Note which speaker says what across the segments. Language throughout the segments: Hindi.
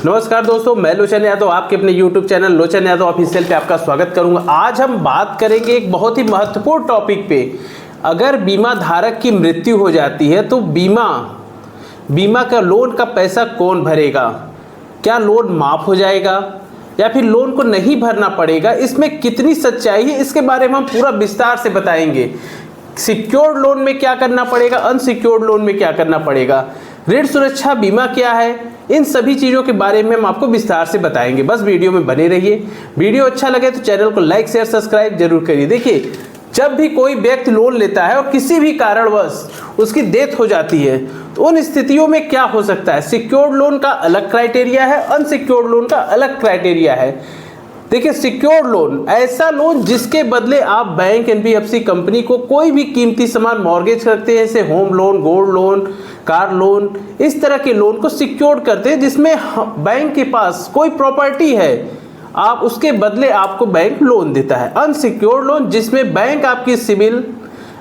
Speaker 1: नमस्कार दोस्तों, मैं लोचन यादव आपके अपने YouTube चैनल लोचन यादव ऑफिशियल पे आपका स्वागत करूंगा। आज हम बात करेंगे एक बहुत ही महत्वपूर्ण टॉपिक पे। अगर बीमा धारक की मृत्यु हो जाती है तो बीमा का लोन का पैसा कौन भरेगा? क्या लोन माफ़ हो जाएगा या फिर लोन को नहीं भरना पड़ेगा? इसमें कितनी सच्चाई है, इसके बारे में हम पूरा विस्तार से बताएंगे। सिक्योर्ड लोन में क्या करना पड़ेगा, अनसिक्योर्ड लोन में क्या करना पड़ेगा, ऋण सुरक्षा बीमा क्या है, इन सभी चीज़ों के बारे में हम आपको विस्तार से बताएंगे। बस वीडियो में बने रहिए। वीडियो अच्छा लगे तो चैनल को लाइक शेयर सब्सक्राइब जरूर करिए। देखिए, जब भी कोई व्यक्ति लोन लेता है और किसी भी कारणवश उसकी डेथ हो जाती है तो उन स्थितियों में क्या हो सकता है। सिक्योर्ड लोन का अलग क्राइटेरिया है, अनसिक्योर्ड लोन का अलग क्राइटेरिया है। देखिए, सिक्योर्ड लोन ऐसा लोन जिसके बदले आप बैंक एनबीएफसी कंपनी को कोई भी कीमती सामान मॉर्गेज करते हैं, जैसे home loan, gold loan, car loan, इस तरह के लोन को सिक्योर्ड करते हैं जिसमें बैंक के पास कोई प्रॉपर्टी है, आप उसके बदले आपको बैंक लोन देता है। अनसिक्योर्ड लोन जिसमें बैंक आपकी सिविल,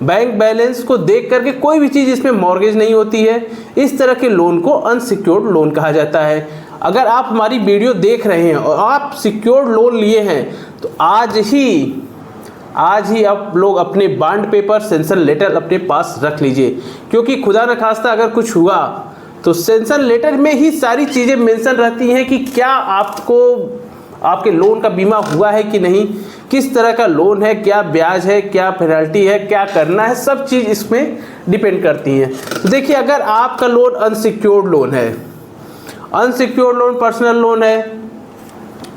Speaker 1: बैंक बैलेंस को देख करके कोई भी चीज़ इसमें मॉर्गेज नहीं होती है, इस तरह के लोन को अनसिक्योर्ड लोन कहा जाता है। अगर आप हमारी वीडियो देख रहे हैं और आप सिक्योर्ड लोन लिए हैं तो आज ही आप लोग अपने बॉन्ड पेपर, सेंशन लेटर अपने पास रख लीजिए, क्योंकि खुदा न खास्ता अगर कुछ हुआ तो सेंशन लेटर में ही सारी चीज़ें मेंशन रहती हैं कि क्या आपके लोन का बीमा हुआ है कि नहीं, किस तरह का लोन है, क्या ब्याज है, क्या पेनल्टी है, क्या करना है, सब चीज़ इसमें डिपेंड करती हैं। तो देखिए, अगर आपका लोन अनसिक्योर्ड लोन है, अनसिक्योर्ड लोन पर्सनल लोन है,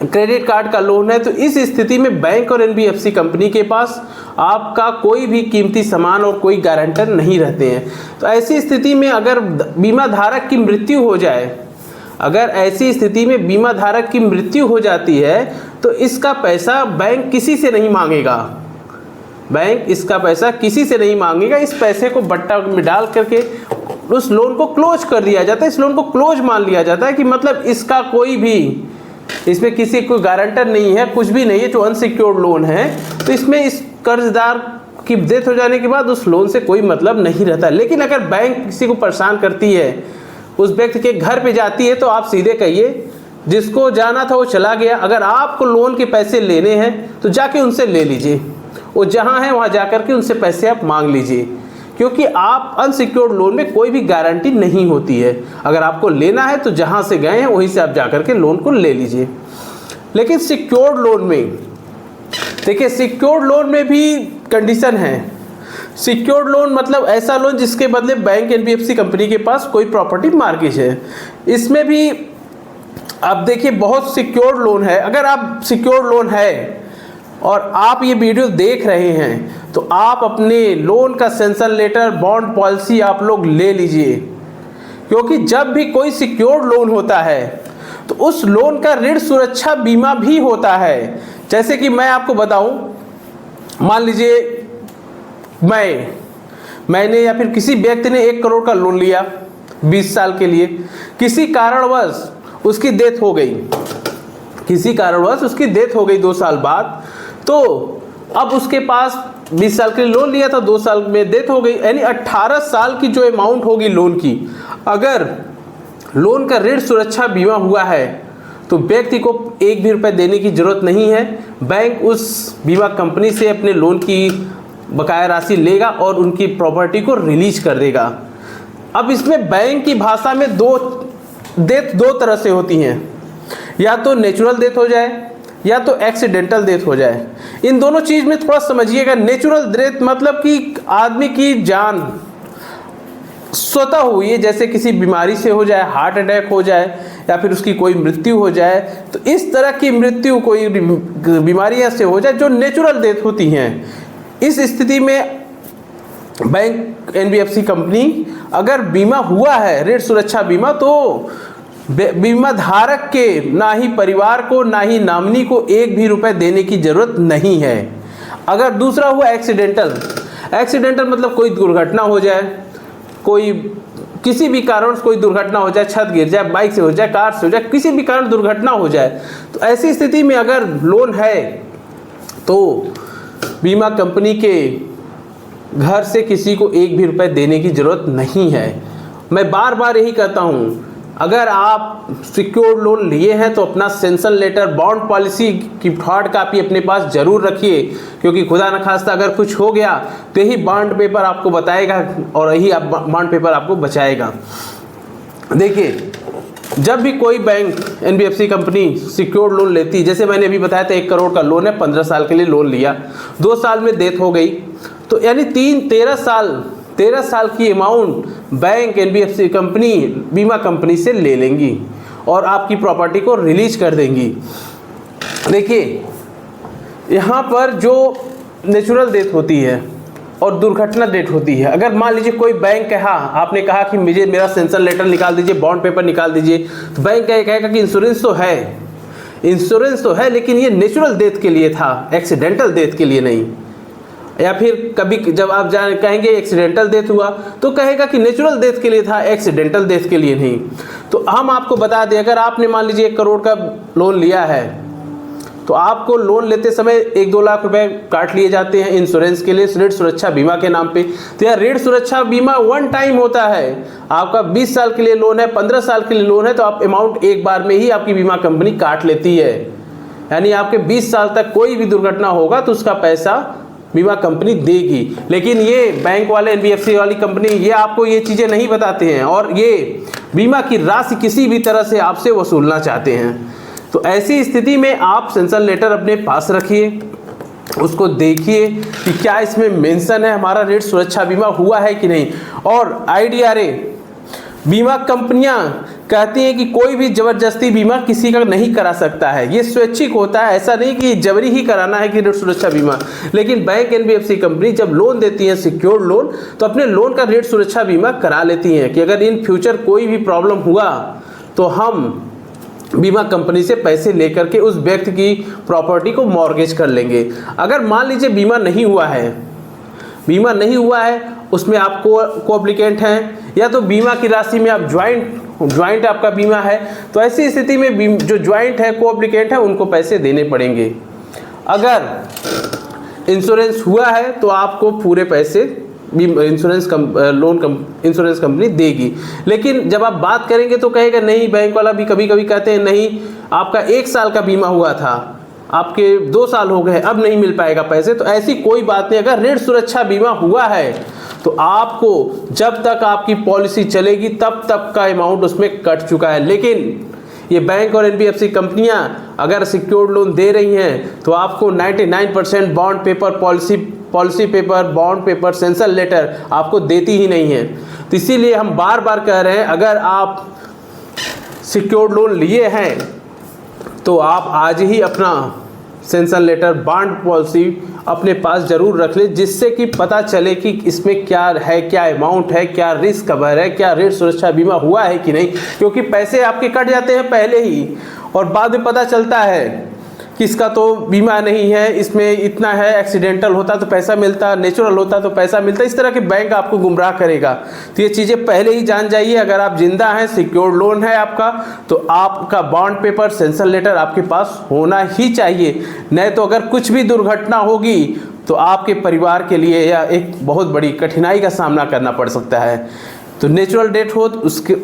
Speaker 1: क्रेडिट कार्ड का लोन है, तो इस स्थिति में बैंक और एनबीएफसी कंपनी के पास आपका कोई भी कीमती सामान और कोई गारंटर नहीं रहते हैं। तो ऐसी स्थिति में अगर बीमा धारक की मृत्यु हो जाए, अगर ऐसी स्थिति में बीमा धारक की मृत्यु हो जाती है तो इसका पैसा बैंक किसी से नहीं मांगेगा। बैंक इसका पैसा किसी से नहीं मांगेगा। इस पैसे को बट्टा में डाल करके उस लोन को क्लोज कर दिया जाता है। इस लोन को क्लोज मान लिया जाता है कि मतलब इसका कोई भी, इसमें किसी कोई गारंटर नहीं है, कुछ भी नहीं है। जो अनसिक्योर्ड लोन है तो इसमें इस कर्जदार की डेथ हो जाने के बाद उस लोन से कोई मतलब नहीं रहता। लेकिन अगर बैंक किसी को परेशान करती है, उस व्यक्ति के घर पे जाती है, तो आप सीधे कहिए जिसको जाना था वो चला गया। अगर आपको लोन के पैसे लेने हैं तो जाके उनसे ले लीजिए, वो जहाँ है वहाँ जा कर के उनसे पैसे आप मांग लीजिए, क्योंकि आप अनसिक्योर्ड लोन में कोई भी गारंटी नहीं होती है। अगर आपको लेना है तो जहाँ से गए हैं वहीं से आप जा कर के लोन को ले लीजिए। लेकिन सिक्योर्ड लोन में देखिए, सिक्योर्ड लोन में भी कंडीशन है। सिक्योर्ड लोन मतलब ऐसा लोन जिसके बदले बैंक एनबीएफसी कंपनी के पास कोई प्रॉपर्टी मॉर्गेज है। इसमें भी अब देखिए, बहुत सिक्योर्ड लोन है। अगर आप सिक्योर्ड लोन है और आप ये वीडियो देख रहे हैं तो आप अपने लोन का सेंशन लेटर, बॉन्ड पॉलिसी आप लोग ले लीजिए, क्योंकि जब भी कोई सिक्योर्ड लोन होता है तो उस लोन का ऋण सुरक्षा बीमा भी होता है। जैसे कि मैं आपको बताऊं, मान लीजिए मैंने या फिर किसी व्यक्ति ने 1 करोड़ का लोन लिया 20 साल के लिए, किसी कारणवश उसकी डेथ हो गई, 2 साल बाद, तो अब उसके पास 20 साल के लिए लोन लिया था, 2 साल में डेथ हो गई, यानी 18 साल की जो अमाउंट होगी लोन की, अगर लोन का ऋण सुरक्षा बीमा हुआ है तो व्यक्ति को 1 भी रुपये देने की जरूरत नहीं है। बैंक उस बीमा कंपनी से अपने लोन की बकाया राशि लेगा और उनकी प्रॉपर्टी को रिलीज कर देगा। अब इसमें बैंक की भाषा में डेथ दो तरह से होती हैं, या तो नेचुरल डेथ हो जाए या तो एक्सीडेंटल डेथ हो जाए। इन दोनों चीज़ में थोड़ा समझिएगा। नेचुरल डेथ मतलब कि आदमी की जान स्वतः हुई है, जैसे किसी बीमारी से हो जाए, हार्ट अटैक हो जाए या फिर उसकी कोई मृत्यु हो जाए, तो इस तरह की मृत्यु कोई बीमारियां से हो जाए जो नेचुरल डेथ होती हैं। इस स्थिति में बैंक एनबीएफसी कंपनी, अगर बीमा हुआ है ऋण सुरक्षा बीमा, तो बीमा धारक के ना ही परिवार को ना ही नॉमिनी को 1 भी रुपए देने की जरूरत नहीं है। अगर दूसरा हुआ एक्सीडेंटल मतलब कोई दुर्घटना हो जाए, किसी भी कारण से कोई दुर्घटना हो जाए, छत गिर जाए, बाइक से हो जाए, कार से हो जाए, किसी भी कारण दुर्घटना हो जाए, तो ऐसी स्थिति में अगर लोन है तो बीमा कंपनी के घर से किसी को 1 भी रुपए देने की जरूरत नहीं है। मैं बार बार यही कहता हूँ अगर आप सिक्योर्ड लोन लिए हैं तो अपना सेंसन लेटर, बॉन्ड पॉलिसी की हार्ड कॉपी अपने पास जरूर रखिए, क्योंकि खुदा न खास्ता अगर कुछ हो गया तो यही बॉन्ड पेपर आपको बताएगा और यही बॉन्ड पेपर आपको बचाएगा। देखिए, जब भी कोई bank, NBFC company secured loan लेती है, जैसे मैंने अभी बताया था 1 करोड़ का लोन है, 15 साल के लिए लोन लिया, 2 साल में डेथ हो गई, तो यानी 13 साल की अमाउंट बैंक, एनबीएफसी कंपनी, बीमा कंपनी से ले लेंगी और आपकी प्रॉपर्टी को रिलीज कर देंगी। देखिए, यहाँ पर जो नेचुरल डेथ होती है और दुर्घटना डेथ होती है, अगर मान लीजिए कोई बैंक कहा, आपने कहा कि मुझे मेरा सेंसन लेटर निकाल दीजिए, बॉन्ड पेपर निकाल दीजिए, तो बैंक कहेगा कि इंश्योरेंस तो है लेकिन ये नेचुरल डेथ के लिए था, एक्सीडेंटल डेथ के लिए नहीं। या फिर कभी जब आप कहेंगे एक्सीडेंटल डेथ हुआ तो कहेगा कि नेचुरल डेथ के लिए था, एक्सीडेंटल डेथ के लिए नहीं। तो हम आपको बता दें, अगर आपने मान लीजिए 1 करोड़ का लोन लिया है तो आपको लोन लेते समय 1-2 लाख रुपए काट लिए जाते हैं इंश्योरेंस के लिए, ऋण सुरक्षा बीमा के नाम पे। तो यह ऋण सुरक्षा बीमा 1 टाइम होता है। आपका 20 साल के लिए लोन है, 15 साल के लिए लोन है, तो आप अमाउंट एक बार में ही आपकी बीमा कंपनी काट लेती है। यानी आपके 20 साल तक कोई भी दुर्घटना होगा तो उसका पैसा बीमा कंपनी देगी। लेकिन ये बैंक वाले, एनबीएफसी वाली कंपनी, ये आपको ये चीज़ें नहीं बताते हैं और ये बीमा की राशि किसी भी तरह से आपसे वसूलना चाहते हैं। तो ऐसी स्थिति में आप सेंसन लेटर अपने पास रखिए, उसको देखिए कि क्या इसमें मेंशन है हमारा ऋण सुरक्षा बीमा हुआ है कि नहीं। और आईडीआरए बीमा कंपनियां कहती हैं कि कोई भी जबरदस्ती बीमा किसी का नहीं करा सकता है, ये स्वैच्छिक होता है, ऐसा नहीं कि जबरी ही कराना है कि ऋण सुरक्षा बीमा। लेकिन बैंक, एनबीएफसी कंपनी जब लोन देती है सिक्योर्ड लोन, तो अपने लोन का ऋण सुरक्षा बीमा करा लेती हैं कि अगर इन फ्यूचर कोई भी प्रॉब्लम हुआ तो हम बीमा कंपनी से पैसे लेकर के उस व्यक्ति की प्रॉपर्टी को मॉर्गेज कर लेंगे। अगर मान लीजिए बीमा नहीं हुआ है, उसमें आप को एप्लीकेंट हैं, या तो बीमा की राशि में आप ज्वाइंट आपका बीमा है, तो ऐसी स्थिति में जो ज्वाइंट है, को एप्लीकेंट है, उनको पैसे देने पड़ेंगे। अगर इंश्योरेंस हुआ है तो आपको पूरे पैसे इंश्योरेंस कंपनी देगी। लेकिन जब आप बात करेंगे तो कहेगा नहीं, बैंक वाला भी कभी कभी कहते हैं नहीं, आपका 1 साल का बीमा हुआ था, आपके 2 साल हो गए, अब नहीं मिल पाएगा पैसे। तो ऐसी कोई बात नहीं। अगर ऋण सुरक्षा बीमा हुआ है तो आपको जब तक आपकी पॉलिसी चलेगी तब तक का अमाउंट उसमें कट चुका है। लेकिन ये बैंक और एनबीएफसी कंपनियां अगर सिक्योर्ड लोन दे रही हैं तो आपको 99% bond paper, policy paper, bond paper, sanction letter आपको देती ही नहीं है। तो इसीलिए हम बार बार कह रहे हैं, अगर आप सिक्योर्ड लोन लिए हैं तो आप आज ही अपना सेंसन लेटर, बॉन्ड पॉलिसी अपने पास जरूर रख ले, जिससे कि पता चले कि इसमें क्या है, क्या अमाउंट है, क्या रिस्क कवर है, क्या ऋण सुरक्षा बीमा हुआ है कि नहीं। क्योंकि पैसे आपके कट जाते हैं पहले ही और बाद में पता चलता है कि इसका तो बीमा नहीं है, इसमें इतना है, एक्सीडेंटल होता तो पैसा मिलता, नेचुरल होता तो पैसा मिलता। इस तरह के बैंक आपको गुमराह करेगा। तो ये चीज़ें पहले ही जान जाइए। अगर आप जिंदा हैं, सिक्योर्ड लोन है आपका, तो आपका बॉन्ड पेपर, सेंसन लेटर आपके पास होना ही चाहिए। नहीं तो अगर कुछ भी दुर्घटना होगी तो आपके परिवार के लिए यह एक बहुत बड़ी कठिनाई का सामना करना पड़ सकता है। तो नेचुरल डेथ हो,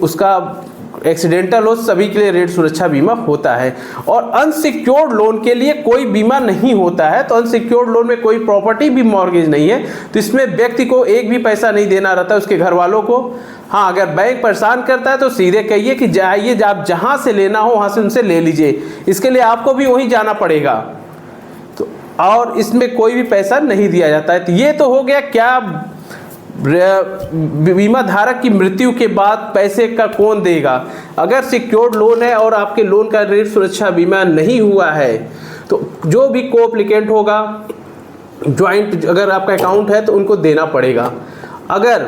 Speaker 1: उसका एक्सीडेंटल हो, सभी के लिए ऋण सुरक्षा बीमा होता है। और अनसिक्योर्ड लोन के लिए कोई बीमा नहीं होता है। तो अनसिक्योर्ड लोन में कोई प्रॉपर्टी भी मॉर्गेज नहीं है, तो इसमें व्यक्ति को एक भी पैसा नहीं देना रहता है, उसके घर वालों को। हाँ, अगर बैंक परेशान करता है तो सीधे कहिए कि जाइए, आप जहाँ से लेना हो वहाँ से उनसे ले लीजिए, इसके लिए आपको भी वहीं जाना पड़ेगा। तो और इसमें कोई भी पैसा नहीं दिया जाता है। तो ये तो हो गया क्या बीमा धारक की मृत्यु के बाद पैसे का कौन देगा। अगर सिक्योर्ड लोन है और आपके लोन का ऋण सुरक्षा बीमा नहीं हुआ है तो जो भी को एप्लीकेंट होगा, ज्वाइंट अगर आपका अकाउंट है तो उनको देना पड़ेगा। अगर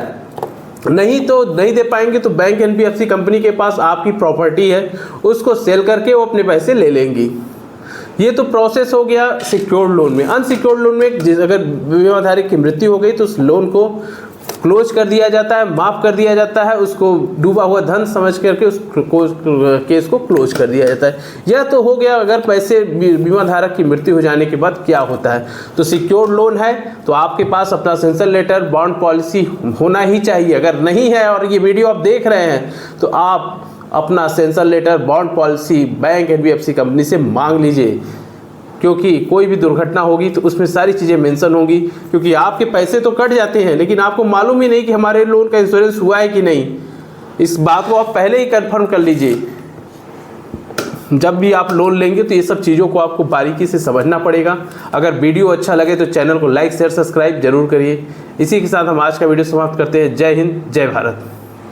Speaker 1: नहीं तो नहीं दे पाएंगे तो बैंक, एनबीएफसी कंपनी के पास आपकी प्रॉपर्टी है, उसको सेल करके वो अपने पैसे ले लेंगी। ये तो प्रोसेस हो गया सिक्योर्ड लोन में। अनसिक्योर्ड लोन में अगर बीमा धारक की मृत्यु हो गई तो उस लोन को क्लोज कर दिया जाता है, माफ़ कर दिया जाता है, उसको डूबा हुआ धन समझ करके उस केस को क्लोज कर दिया जाता है। यह तो हो गया अगर पैसे बीमा धारक की मृत्यु हो जाने के बाद क्या होता है। तो सिक्योर्ड लोन है तो आपके पास अपना सेंसन लेटर, बॉन्ड पॉलिसी होना ही चाहिए। अगर नहीं है और ये वीडियो आप देख रहे हैं तो आप अपना sanction letter, bond policy bank NBFC company से मांग लीजिए, क्योंकि कोई भी दुर्घटना होगी तो उसमें सारी चीज़ें मेंशन होंगी। क्योंकि आपके पैसे तो कट जाते हैं लेकिन आपको मालूम ही नहीं कि हमारे लोन का इंश्योरेंस हुआ है कि नहीं। इस बात को आप पहले ही कंफर्म कर लीजिए। जब भी आप लोन लेंगे तो ये सब चीज़ों को आपको बारीकी से समझना पड़ेगा। अगर वीडियो अच्छा लगे तो चैनल को लाइक शेयर सब्सक्राइब जरूर करिए। इसी के साथ हम आज का वीडियो समाप्त करते हैं। जय हिंद, जय भारत।